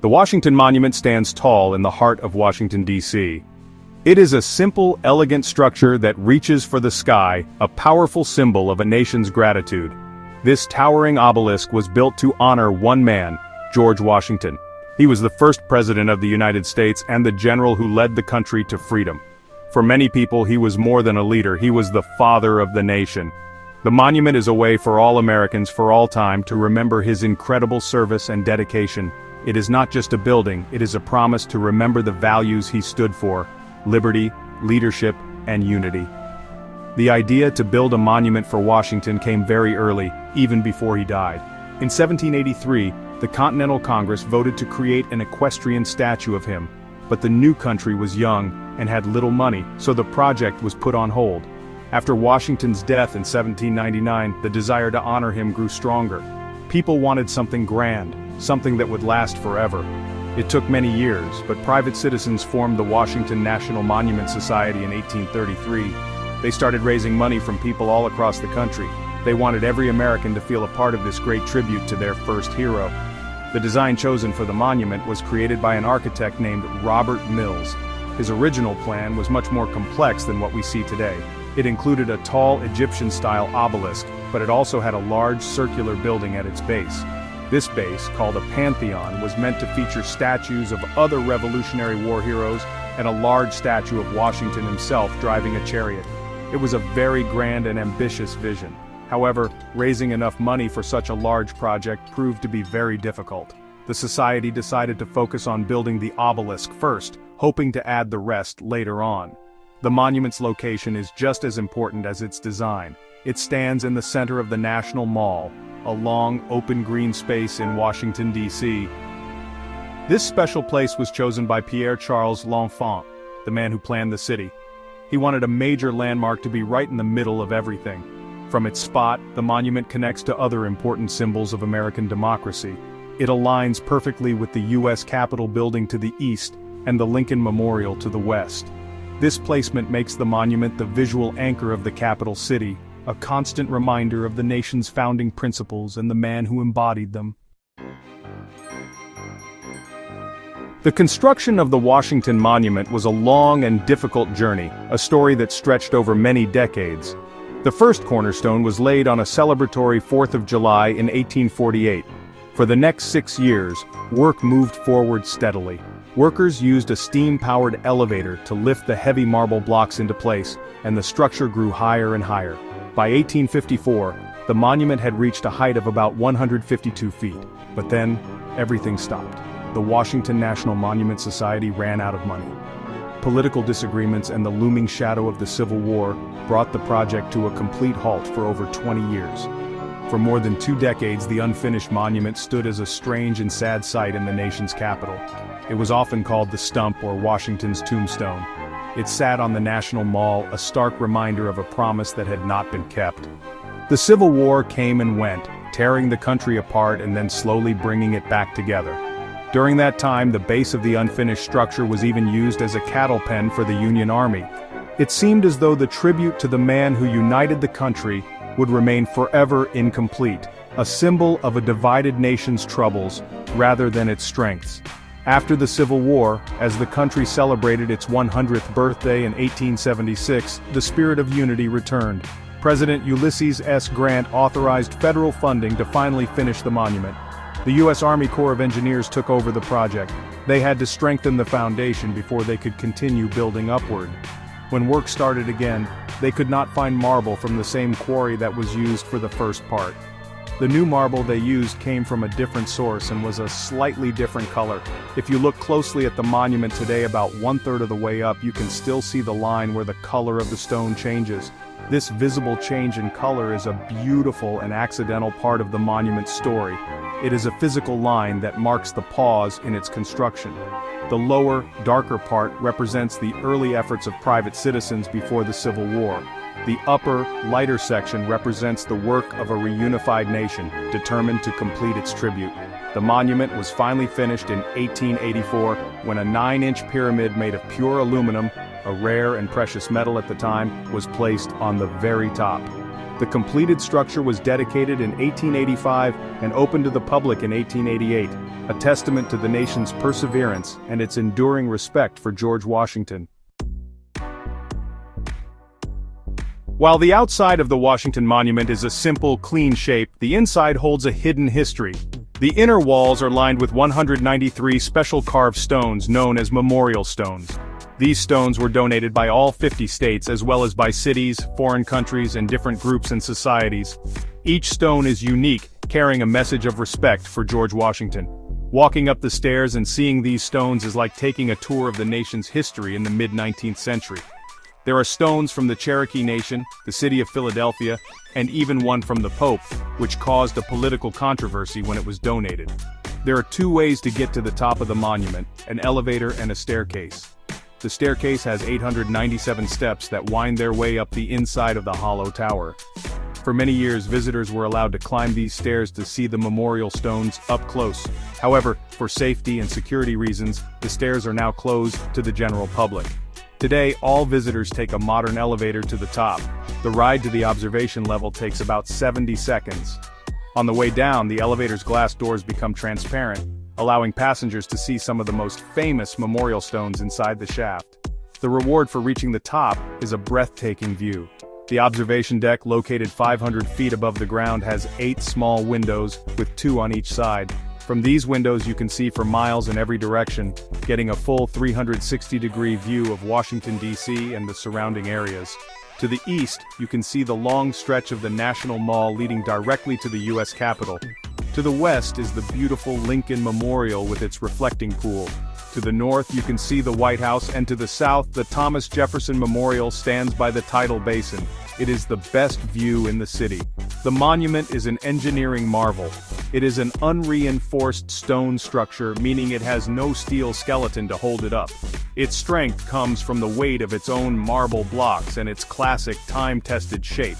The Washington Monument stands tall in the heart of Washington, D.C. It is a simple, elegant structure that reaches for the sky, a powerful symbol of a nation's gratitude. This towering obelisk was built to honor one man, George Washington. He was the first president of the United States and the general who led the country to freedom. For many people, he was more than a leader, he was the father of the nation. The monument is a way for all Americans for all time to remember his incredible service and dedication. It is not just a building, it is a promise to remember the values he stood for: liberty, leadership, and unity. The idea to build a monument for Washington came very early, even before he died. In 1783, the Continental Congress voted to create an equestrian statue of him, but the new country was young and had little money, so the project was put on hold. After Washington's death in 1799, the desire to honor him grew stronger. People wanted something grand, something that would last forever. It took many years, but private citizens formed the Washington National Monument Society in 1833. They started raising money from people all across the country. They wanted every American to feel a part of this great tribute to their first hero. The design chosen for the monument was created by an architect named Robert Mills. His original plan was much more complex than what we see today. It included a tall Egyptian-style obelisk, but it also had a large circular building at its base. This base, called a pantheon, was meant to feature statues of other Revolutionary War heroes and a large statue of Washington himself driving a chariot. It was a very grand and ambitious vision. However, raising enough money for such a large project proved to be very difficult. The society decided to focus on building the obelisk first, hoping to add the rest later on. The monument's location is just as important as its design. It stands in the center of the National Mall, a long, open green space in Washington, D.C. This special place was chosen by Pierre-Charles L'Enfant, the man who planned the city. He wanted a major landmark to be right in the middle of everything. From its spot, the monument connects to other important symbols of American democracy. It aligns perfectly with the U.S. Capitol building to the east and the Lincoln Memorial to the west. This placement makes the monument the visual anchor of the capital city, a constant reminder of the nation's founding principles and the man who embodied them. The construction of the Washington Monument was a long and difficult journey, a story that stretched over many decades. The first cornerstone was laid on a celebratory 4th of July in 1848. For the next 6 years, work moved forward steadily. Workers used a steam-powered elevator to lift the heavy marble blocks into place, and the structure grew higher and higher. By 1854, the monument had reached a height of about 152 feet. But then, everything stopped. The Washington National Monument Society ran out of money. Political disagreements and the looming shadow of the Civil War brought the project to a complete halt for over 20 years. For more than 2 decades, the unfinished monument stood as a strange and sad sight in the nation's capital. It was often called the Stump or Washington's Tombstone. It sat on the National Mall, a stark reminder of a promise that had not been kept. The Civil War came and went, tearing the country apart and then slowly bringing it back together. During that time, the base of the unfinished structure was even used as a cattle pen for the Union Army. It seemed as though the tribute to the man who united the country would remain forever incomplete, a symbol of a divided nation's troubles rather than its strengths. After the Civil War, as the country celebrated its 100th birthday in 1876, the spirit of unity returned. President Ulysses S. Grant authorized federal funding to finally finish the monument. The U.S. Army Corps of Engineers took over the project. They had to strengthen the foundation before they could continue building upward. When work started again, they could not find marble from the same quarry that was used for the first part. The new marble they used came from a different source and was a slightly different color. If you look closely at the monument today, about 1/3 of the way up, you can still see the line where the color of the stone changes. This visible change in color is a beautiful and accidental part of the monument's story. It is a physical line that marks the pause in its construction. The lower, darker part represents the early efforts of private citizens before the Civil War. The upper, lighter section represents the work of a reunified nation, determined to complete its tribute. The monument was finally finished in 1884, when a 9-inch pyramid made of pure aluminum, a rare and precious metal at the time, was placed on the very top. The completed structure was dedicated in 1885 and opened to the public in 1888, a testament to the nation's perseverance and its enduring respect for George Washington. While the outside of the Washington Monument is a simple, clean shape, the inside holds a hidden history. The inner walls are lined with 193 special carved stones known as memorial stones. These stones were donated by all 50 states as well as by cities, foreign countries, and different groups and societies. Each stone is unique, carrying a message of respect for George Washington. Walking up the stairs and seeing these stones is like taking a tour of the nation's history in the mid-19th century. There are stones from the Cherokee Nation, the city of Philadelphia, and even one from the Pope, which caused a political controversy when it was donated. There are two ways to get to the top of the monument, an elevator and a staircase. The staircase has 897 steps that wind their way up the inside of the hollow tower. For many years, visitors were allowed to climb these stairs to see the memorial stones up close. However, for safety and security reasons, the stairs are now closed to the general public. Today, all visitors take a modern elevator to the top. The ride to the observation level takes about 70 seconds. On the way down, the elevator's glass doors become transparent, allowing passengers to see some of the most famous memorial stones inside the shaft. The reward for reaching the top is a breathtaking view. The observation deck, located 500 feet above the ground, has 8 small windows, with 2 on each side. From these windows you can see for miles in every direction, getting a full 360-degree view of Washington, D.C. and the surrounding areas. To the east, you can see the long stretch of the National Mall leading directly to the U.S. Capitol. To the west is the beautiful Lincoln Memorial with its reflecting pool. To the north you can see the White House, and to the south the Thomas Jefferson Memorial stands by the tidal basin. It is the best view in the city. The monument is an engineering marvel. It is an unreinforced stone structure, meaning it has no steel skeleton to hold it up. Its strength comes from the weight of its own marble blocks and its classic time-tested shape.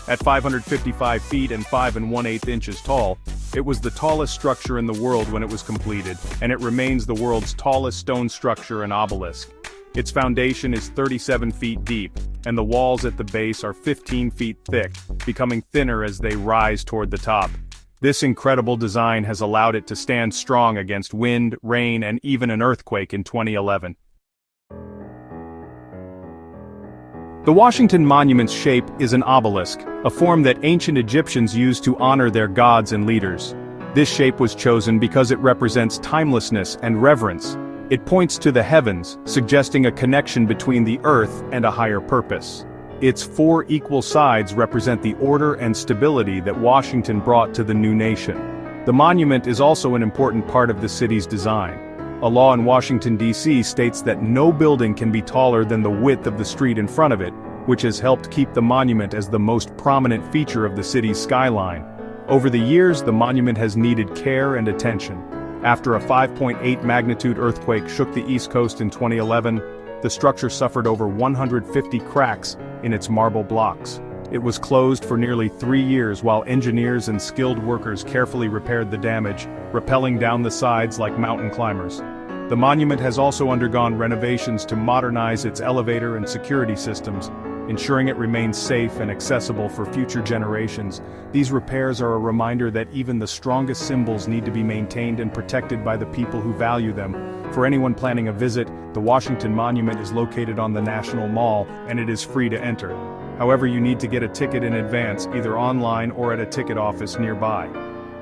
At 555 feet and 5 1/8 inches tall, it was the tallest structure in the world when it was completed, and it remains the world's tallest stone structure and obelisk. Its foundation is 37 feet deep, and the walls at the base are 15 feet thick, becoming thinner as they rise toward the top. This incredible design has allowed it to stand strong against wind, rain, and even an earthquake in 2011. The Washington Monument's shape is an obelisk, a form that ancient Egyptians used to honor their gods and leaders. This shape was chosen because it represents timelessness and reverence. It points to the heavens, suggesting a connection between the earth and a higher purpose. Its 4 equal sides represent the order and stability that Washington brought to the new nation. The monument is also an important part of the city's design. A law in Washington, D.C. states that no building can be taller than the width of the street in front of it, which has helped keep the monument as the most prominent feature of the city's skyline. Over the years, the monument has needed care and attention. After a 5.8 magnitude earthquake shook the East Coast in 2011, the structure suffered over 150 cracks in its marble blocks. It was closed for nearly 3 years while engineers and skilled workers carefully repaired the damage, rappelling down the sides like mountain climbers. The monument has also undergone renovations to modernize its elevator and security systems, ensuring it remains safe and accessible for future generations. These repairs are a reminder that even the strongest symbols need to be maintained and protected by the people who value them. For anyone planning a visit, the Washington Monument is located on the National Mall, and it is free to enter. However, you need to get a ticket in advance, either online or at a ticket office nearby.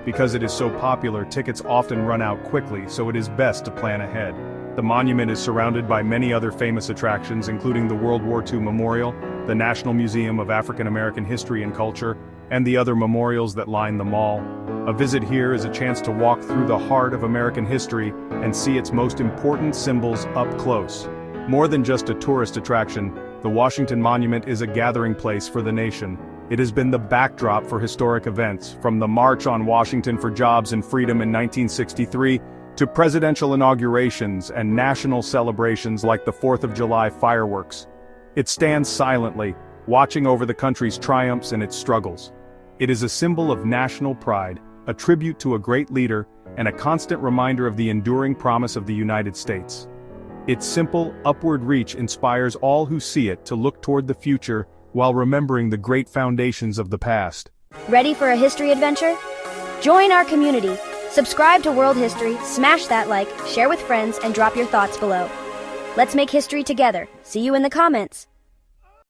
Because it is so popular, tickets often run out quickly, so it is best to plan ahead. The monument is surrounded by many other famous attractions, including the World War II Memorial, the National Museum of African American History and Culture, and the other memorials that line the mall. A visit here is a chance to walk through the heart of American history and see its most important symbols up close. More than just a tourist attraction, the Washington Monument is a gathering place for the nation. It has been the backdrop for historic events, from the March on Washington for Jobs and Freedom in 1963, to presidential inaugurations and national celebrations like the 4th of July fireworks. It stands silently, watching over the country's triumphs and its struggles. It is a symbol of national pride, a tribute to a great leader, and a constant reminder of the enduring promise of the United States. Its simple, upward reach inspires all who see it to look toward the future, while remembering the great foundations of the past. Ready for a history adventure? Join our community. Subscribe to World History, smash that like, share with friends, and drop your thoughts below. Let's make history together. See you in the comments.